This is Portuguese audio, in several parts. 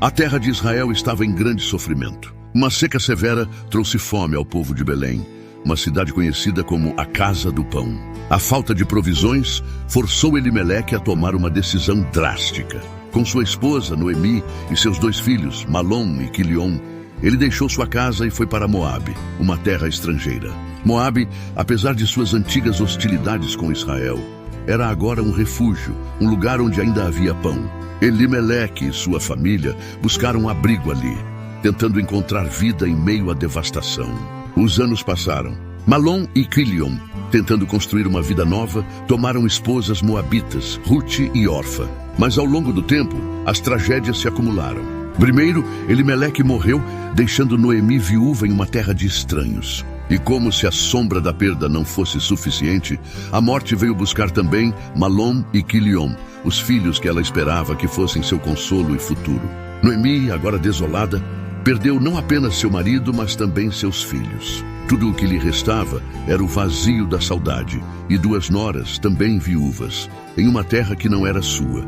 A terra de Israel estava em grande sofrimento. Uma seca severa trouxe fome ao povo de Belém, uma cidade conhecida como a Casa do Pão. A falta de provisões forçou Elimeleque a tomar uma decisão drástica. Com sua esposa, Noemi, e seus 2 filhos, Malom e Quilion, ele deixou sua casa e foi para Moabe, uma terra estrangeira. Moabe, apesar de suas antigas hostilidades com Israel, era agora um refúgio, um lugar onde ainda havia pão. Elimeleque e sua família buscaram abrigo ali, tentando encontrar vida em meio à devastação. Os anos passaram. Malom e Quilion, tentando construir uma vida nova, tomaram esposas moabitas, Ruth e Orfa. Mas ao longo do tempo, as tragédias se acumularam. Primeiro, Elimeleque morreu, deixando Noemi viúva em uma terra de estranhos. E como se a sombra da perda não fosse suficiente, a morte veio buscar também Malom e Quilion, os filhos que ela esperava que fossem seu consolo e futuro. Noemi, agora desolada, perdeu não apenas seu marido, mas também seus filhos. Tudo o que lhe restava era o vazio da saudade, e 2 noras, também viúvas, em uma terra que não era sua.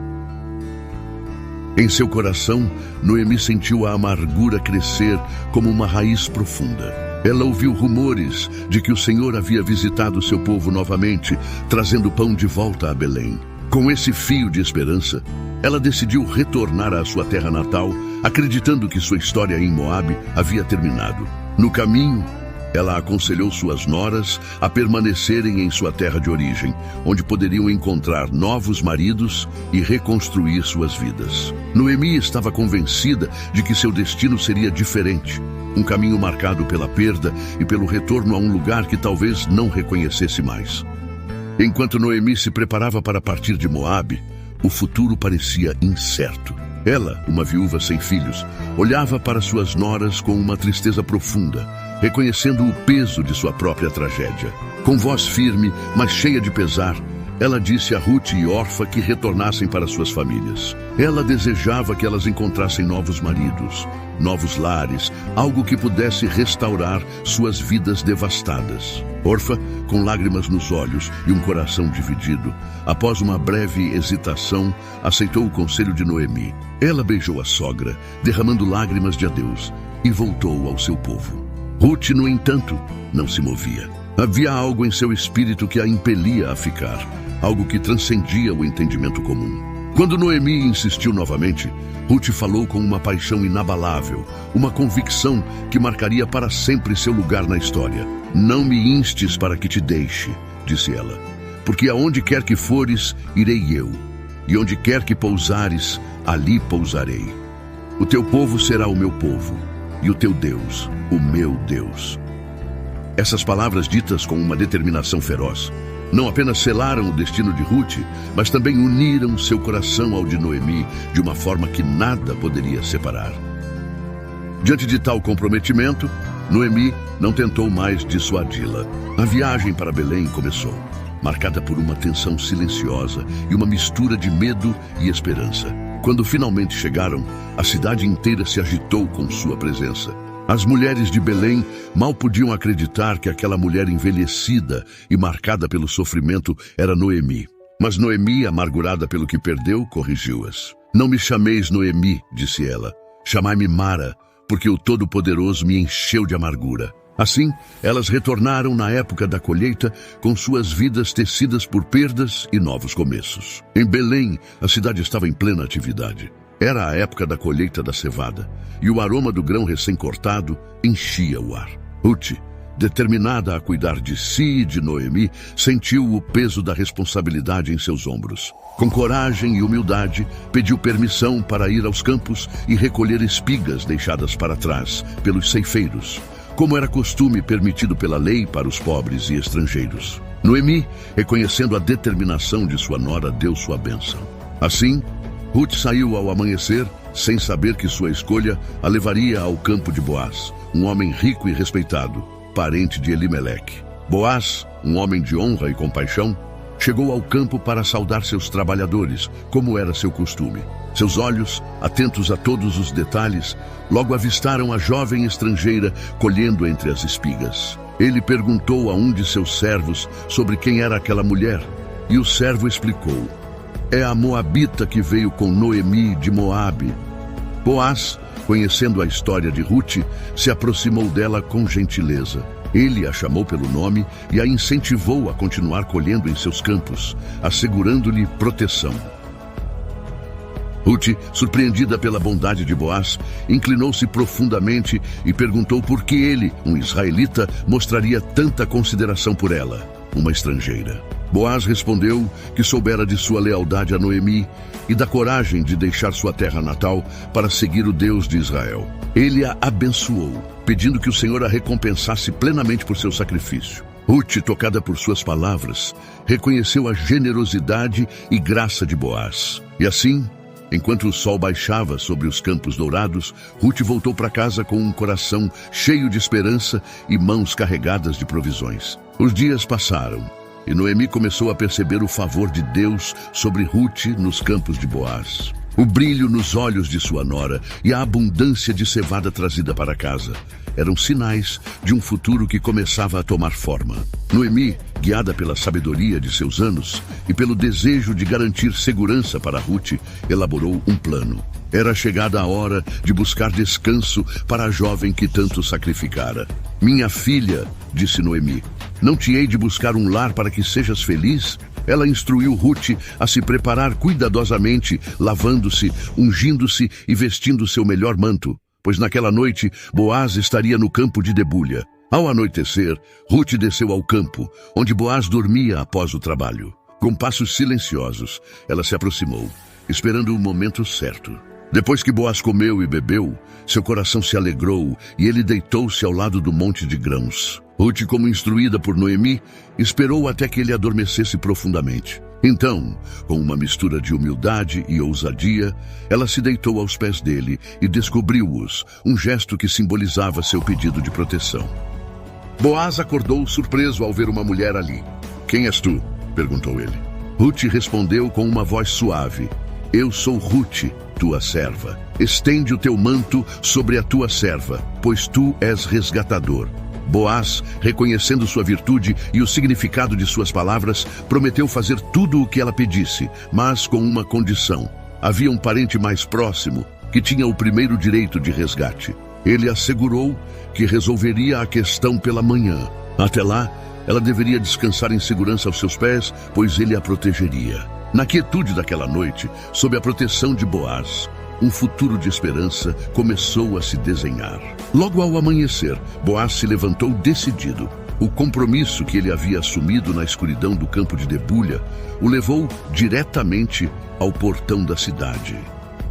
Em seu coração, Noemi sentiu a amargura crescer como uma raiz profunda. Ela ouviu rumores de que o Senhor havia visitado seu povo novamente, trazendo pão de volta a Belém. Com esse fio de esperança, ela decidiu retornar à sua terra natal, acreditando que sua história em Moabe havia terminado. No caminho, ela aconselhou suas noras a permanecerem em sua terra de origem, onde poderiam encontrar novos maridos e reconstruir suas vidas. Noemi estava convencida de que seu destino seria diferente, um caminho marcado pela perda e pelo retorno a um lugar que talvez não reconhecesse mais. Enquanto Noemi se preparava para partir de Moabe, o futuro parecia incerto. Ela, uma viúva sem filhos, olhava para suas noras com uma tristeza profunda, reconhecendo o peso de sua própria tragédia. Com voz firme, mas cheia de pesar, ela disse a Ruth e Orfa que retornassem para suas famílias. Ela desejava que elas encontrassem novos maridos, novos lares, algo que pudesse restaurar suas vidas devastadas. Orfa, com lágrimas nos olhos e um coração dividido, após uma breve hesitação, aceitou o conselho de Noemi. Ela beijou a sogra, derramando lágrimas de adeus, e voltou ao seu povo. Ruth, no entanto, não se movia. Havia algo em seu espírito que a impelia a ficar, algo que transcendia o entendimento comum. Quando Noemi insistiu novamente, Ruth falou com uma paixão inabalável, uma convicção que marcaria para sempre seu lugar na história. Não me instes para que te deixe, disse ela, porque aonde quer que fores, irei eu, e onde quer que pousares, ali pousarei. O teu povo será o meu povo, e o teu Deus, o meu Deus. Essas palavras ditas com uma determinação feroz não apenas selaram o destino de Ruth, mas também uniram seu coração ao de Noemi de uma forma que nada poderia separar. Diante de tal comprometimento, Noemi não tentou mais dissuadi-la. A viagem para Belém começou, marcada por uma tensão silenciosa e uma mistura de medo e esperança. Quando finalmente chegaram, a cidade inteira se agitou com sua presença. As mulheres de Belém mal podiam acreditar que aquela mulher envelhecida e marcada pelo sofrimento era Noemi. Mas Noemi, amargurada pelo que perdeu, corrigiu-as. Não me chameis Noemi, disse ela. Chamai-me Mara, porque o Todo-Poderoso me encheu de amargura. Assim, elas retornaram na época da colheita com suas vidas tecidas por perdas e novos começos. Em Belém, a cidade estava em plena atividade. Era a época da colheita da cevada, e o aroma do grão recém-cortado enchia o ar. Ruth, determinada a cuidar de si e de Noemi, sentiu o peso da responsabilidade em seus ombros. Com coragem e humildade, pediu permissão para ir aos campos e recolher espigas deixadas para trás pelos ceifeiros, como era costume permitido pela lei para os pobres e estrangeiros. Noemi, reconhecendo a determinação de sua nora, deu sua bênção. Assim, Ruth saiu ao amanhecer, sem saber que sua escolha a levaria ao campo de Boaz, um homem rico e respeitado, parente de Elimeleque. Boaz, um homem de honra e compaixão, chegou ao campo para saudar seus trabalhadores, como era seu costume. Seus olhos, atentos a todos os detalhes, logo avistaram a jovem estrangeira colhendo entre as espigas. Ele perguntou a um de seus servos sobre quem era aquela mulher, e o servo explicou: é a moabita que veio com Noemi de Moabe. Boaz, conhecendo a história de Ruth, se aproximou dela com gentileza. Ele a chamou pelo nome e a incentivou a continuar colhendo em seus campos, assegurando-lhe proteção. Ruth, surpreendida pela bondade de Boaz, inclinou-se profundamente e perguntou por que ele, um israelita, mostraria tanta consideração por ela, uma estrangeira. Boaz respondeu que soubera de sua lealdade a Noemi e da coragem de deixar sua terra natal para seguir o Deus de Israel. Ele a abençoou, pedindo que o Senhor a recompensasse plenamente por seu sacrifício. Ruth, tocada por suas palavras, reconheceu a generosidade e graça de Boaz. E assim, enquanto o sol baixava sobre os campos dourados, Ruth voltou para casa com um coração cheio de esperança e mãos carregadas de provisões. Os dias passaram e Noemi começou a perceber o favor de Deus sobre Ruth nos campos de Boaz. O brilho nos olhos de sua nora e a abundância de cevada trazida para casa eram sinais de um futuro que começava a tomar forma. Noemi, guiada pela sabedoria de seus anos e pelo desejo de garantir segurança para Ruth, elaborou um plano. Era chegada a hora de buscar descanso para a jovem que tanto sacrificara. "Minha filha", disse Noemi, "não te hei de buscar um lar para que sejas feliz?" Ela instruiu Ruth a se preparar cuidadosamente, lavando-se, ungindo-se e vestindo seu melhor manto, pois naquela noite Boaz estaria no campo de debulha. Ao anoitecer, Ruth desceu ao campo, onde Boaz dormia após o trabalho. Com passos silenciosos, ela se aproximou, esperando o momento certo. Depois que Boaz comeu e bebeu, seu coração se alegrou e ele deitou-se ao lado do monte de grãos. Ruth, como instruída por Noemi, esperou até que ele adormecesse profundamente. Então, com uma mistura de humildade e ousadia, ela se deitou aos pés dele e descobriu-os, um gesto que simbolizava seu pedido de proteção. Boaz acordou surpreso ao ver uma mulher ali. "Quem és tu?" perguntou ele. Ruth respondeu com uma voz suave: "Eu sou Ruth, tua serva. Estende o teu manto sobre a tua serva, pois tu és resgatador." Boaz, reconhecendo sua virtude e o significado de suas palavras, prometeu fazer tudo o que ela pedisse, mas com uma condição. Havia um parente mais próximo que tinha o primeiro direito de resgate. Ele assegurou que resolveria a questão pela manhã. Até lá, ela deveria descansar em segurança aos seus pés, pois ele a protegeria. Na quietude daquela noite, sob a proteção de Boaz, um futuro de esperança começou a se desenhar. Logo ao amanhecer, Boaz se levantou decidido. O compromisso que ele havia assumido na escuridão do campo de debulha o levou diretamente ao portão da cidade,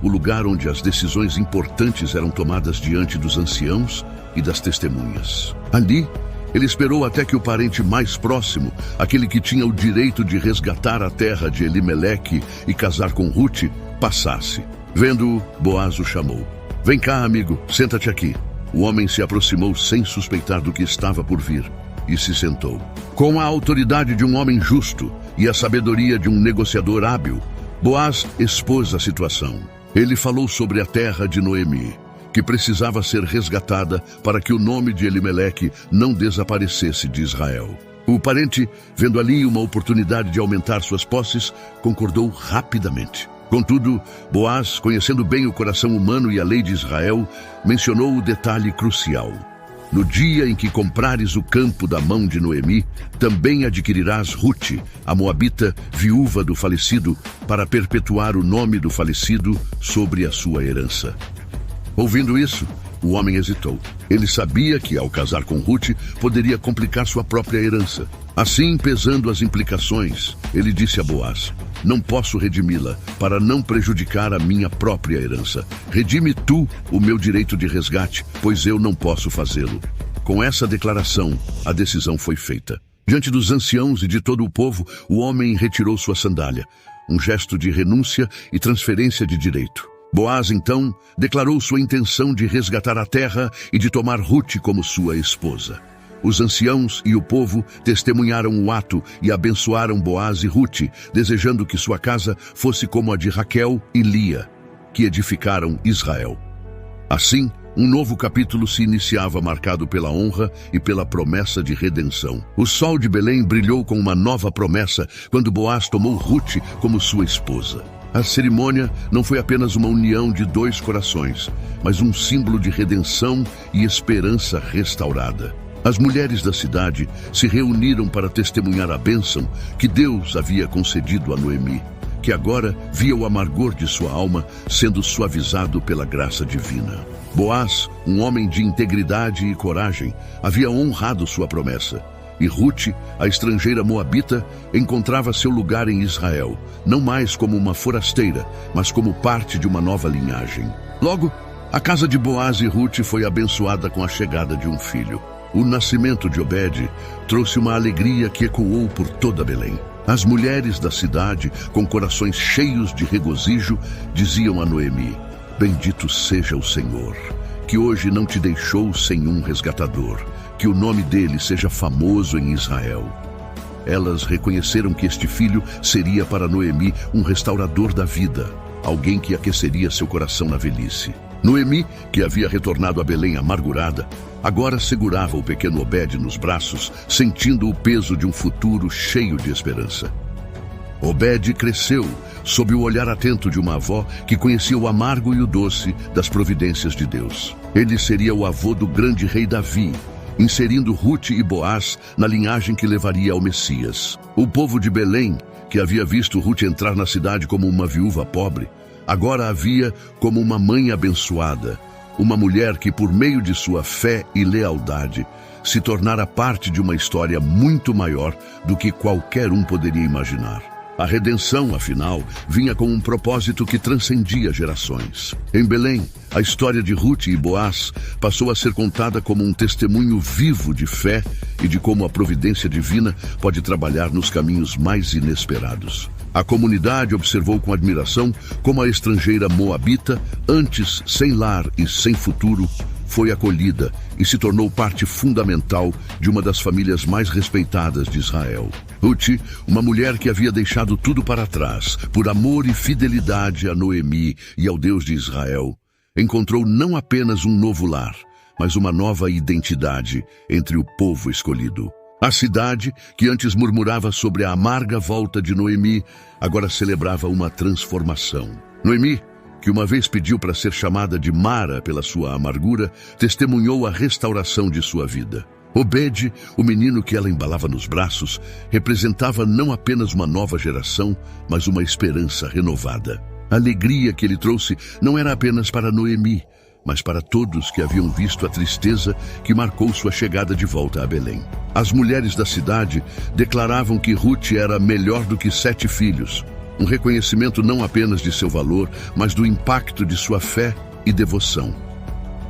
o lugar onde as decisões importantes eram tomadas diante dos anciãos e das testemunhas. Ali, ele esperou até que o parente mais próximo, aquele que tinha o direito de resgatar a terra de Elimeleque e casar com Ruth, passasse. Vendo-o, Boaz o chamou. "Vem cá, amigo, senta-te aqui." O homem se aproximou sem suspeitar do que estava por vir e se sentou. Com a autoridade de um homem justo e a sabedoria de um negociador hábil, Boaz expôs a situação. Ele falou sobre a terra de Noemi, que precisava ser resgatada para que o nome de Elimeleque não desaparecesse de Israel. O parente, vendo ali uma oportunidade de aumentar suas posses, concordou rapidamente. Contudo, Boaz, conhecendo bem o coração humano e a lei de Israel, mencionou o detalhe crucial. "No dia em que comprares o campo da mão de Noemi, também adquirirás Ruth, a moabita, viúva do falecido, para perpetuar o nome do falecido sobre a sua herança." Ouvindo isso, o homem hesitou. Ele sabia que, ao casar com Ruth, poderia complicar sua própria herança. Assim, pesando as implicações, ele disse a Boaz: "Não posso redimi-la, para não prejudicar a minha própria herança. Redime tu o meu direito de resgate, pois eu não posso fazê-lo." Com essa declaração, a decisão foi feita. Diante dos anciãos e de todo o povo, o homem retirou sua sandália, um gesto de renúncia e transferência de direito. Boaz, então, declarou sua intenção de resgatar a terra e de tomar Ruth como sua esposa. Os anciãos e o povo testemunharam o ato e abençoaram Boaz e Ruth, desejando que sua casa fosse como a de Raquel e Lia, que edificaram Israel. Assim, um novo capítulo se iniciava, marcado pela honra e pela promessa de redenção. O sol de Belém brilhou com uma nova promessa quando Boaz tomou Ruth como sua esposa. A cerimônia não foi apenas uma união de dois corações, mas um símbolo de redenção e esperança restaurada. As mulheres da cidade se reuniram para testemunhar a bênção que Deus havia concedido a Noemi, que agora via o amargor de sua alma sendo suavizado pela graça divina. Boaz, um homem de integridade e coragem, havia honrado sua promessa. E Ruth, a estrangeira moabita, encontrava seu lugar em Israel, não mais como uma forasteira, mas como parte de uma nova linhagem. Logo, a casa de Boaz e Ruth foi abençoada com a chegada de um filho. O nascimento de Obed trouxe uma alegria que ecoou por toda Belém. As mulheres da cidade, com corações cheios de regozijo, diziam a Noemi: Bendito seja o Senhor, que hoje não te deixou sem um resgatador, que o nome dele seja famoso em Israel. Elas reconheceram que este filho seria para Noemi um restaurador da vida, alguém que aqueceria seu coração na velhice. Noemi, que havia retornado a Belém amargurada, agora segurava o pequeno Obed nos braços, sentindo o peso de um futuro cheio de esperança. Obed cresceu sob o olhar atento de uma avó que conhecia o amargo e o doce das providências de Deus. Ele seria o avô do grande rei Davi, inserindo Ruth e Boaz na linhagem que levaria ao Messias. O povo de Belém, que havia visto Ruth entrar na cidade como uma viúva pobre, agora a via como uma mãe abençoada, uma mulher que, por meio de sua fé e lealdade, se tornara parte de uma história muito maior do que qualquer um poderia imaginar. A redenção, afinal, vinha com um propósito que transcendia gerações. Em Belém, a história de Ruth e Boaz passou a ser contada como um testemunho vivo de fé e de como a providência divina pode trabalhar nos caminhos mais inesperados. A comunidade observou com admiração como a estrangeira moabita, antes sem lar e sem futuro, foi acolhida e se tornou parte fundamental de uma das famílias mais respeitadas de Israel. Ruth, uma mulher que havia deixado tudo para trás, por amor e fidelidade a Noemi e ao Deus de Israel, encontrou não apenas um novo lar, mas uma nova identidade entre o povo escolhido. A cidade, que antes murmurava sobre a amarga volta de Noemi, agora celebrava uma transformação. Noemi, que uma vez pediu para ser chamada de Mara pela sua amargura, testemunhou a restauração de sua vida. Obed, o menino que ela embalava nos braços, representava não apenas uma nova geração, mas uma esperança renovada. A alegria que ele trouxe não era apenas para Noemi, mas para todos que haviam visto a tristeza que marcou sua chegada de volta a Belém. As mulheres da cidade declaravam que Ruth era melhor do que 7 filhos, um reconhecimento não apenas de seu valor, mas do impacto de sua fé e devoção.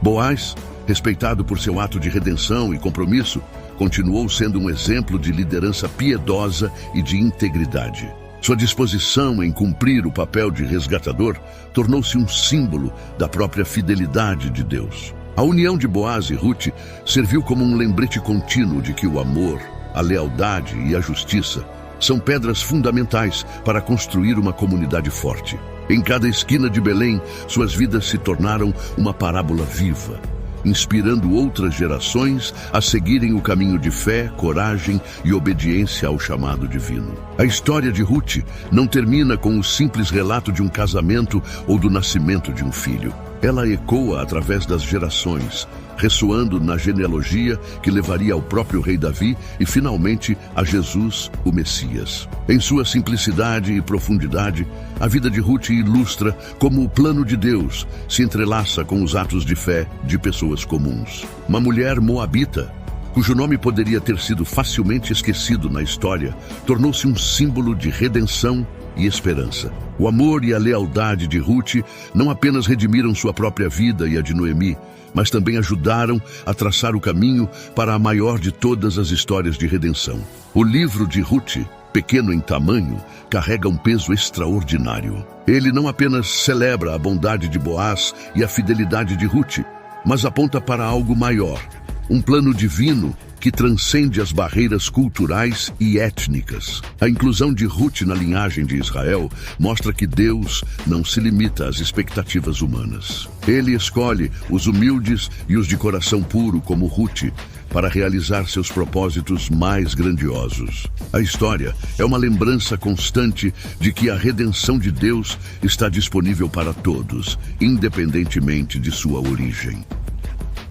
Boaz, respeitado por seu ato de redenção e compromisso, continuou sendo um exemplo de liderança piedosa e de integridade. Sua disposição em cumprir o papel de resgatador tornou-se um símbolo da própria fidelidade de Deus. A união de Boaz e Ruth serviu como um lembrete contínuo de que o amor, a lealdade e a justiça são pedras fundamentais para construir uma comunidade forte. Em cada esquina de Belém, suas vidas se tornaram uma parábola viva, inspirando outras gerações a seguirem o caminho de fé, coragem e obediência ao chamado divino. A história de Ruth não termina com o simples relato de um casamento ou do nascimento de um filho. Ela ecoa através das gerações, ressoando na genealogia que levaria ao próprio rei Davi e, finalmente, a Jesus, o Messias. Em sua simplicidade e profundidade, a vida de Ruth ilustra como o plano de Deus se entrelaça com os atos de fé de pessoas comuns. Uma mulher moabita, cujo nome poderia ter sido facilmente esquecido na história, tornou-se um símbolo de redenção e esperança. O amor e a lealdade de Ruth não apenas redimiram sua própria vida e a de Noemi, mas também ajudaram a traçar o caminho para a maior de todas as histórias de redenção. O livro de Ruth, pequeno em tamanho, carrega um peso extraordinário. Ele não apenas celebra a bondade de Boaz e a fidelidade de Ruth, mas aponta para algo maior, um plano divino que transcende as barreiras culturais e étnicas. A inclusão de Ruth na linhagem de Israel mostra que Deus não se limita às expectativas humanas. Ele escolhe os humildes e os de coração puro como Ruth, para realizar seus propósitos mais grandiosos. A história é uma lembrança constante de que a redenção de Deus está disponível para todos, independentemente de sua origem.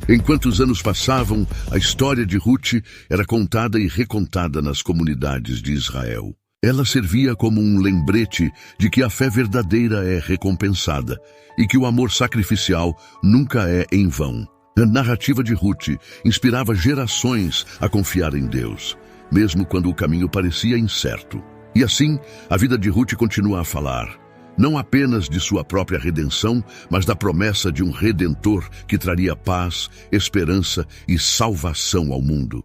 Enquanto os anos passavam, a história de Ruth era contada e recontada nas comunidades de Israel. Ela servia como um lembrete de que a fé verdadeira é recompensada e que o amor sacrificial nunca é em vão. A narrativa de Ruth inspirava gerações a confiar em Deus, mesmo quando o caminho parecia incerto. E assim, a vida de Ruth continua a falar, não apenas de sua própria redenção, mas da promessa de um Redentor que traria paz, esperança e salvação ao mundo.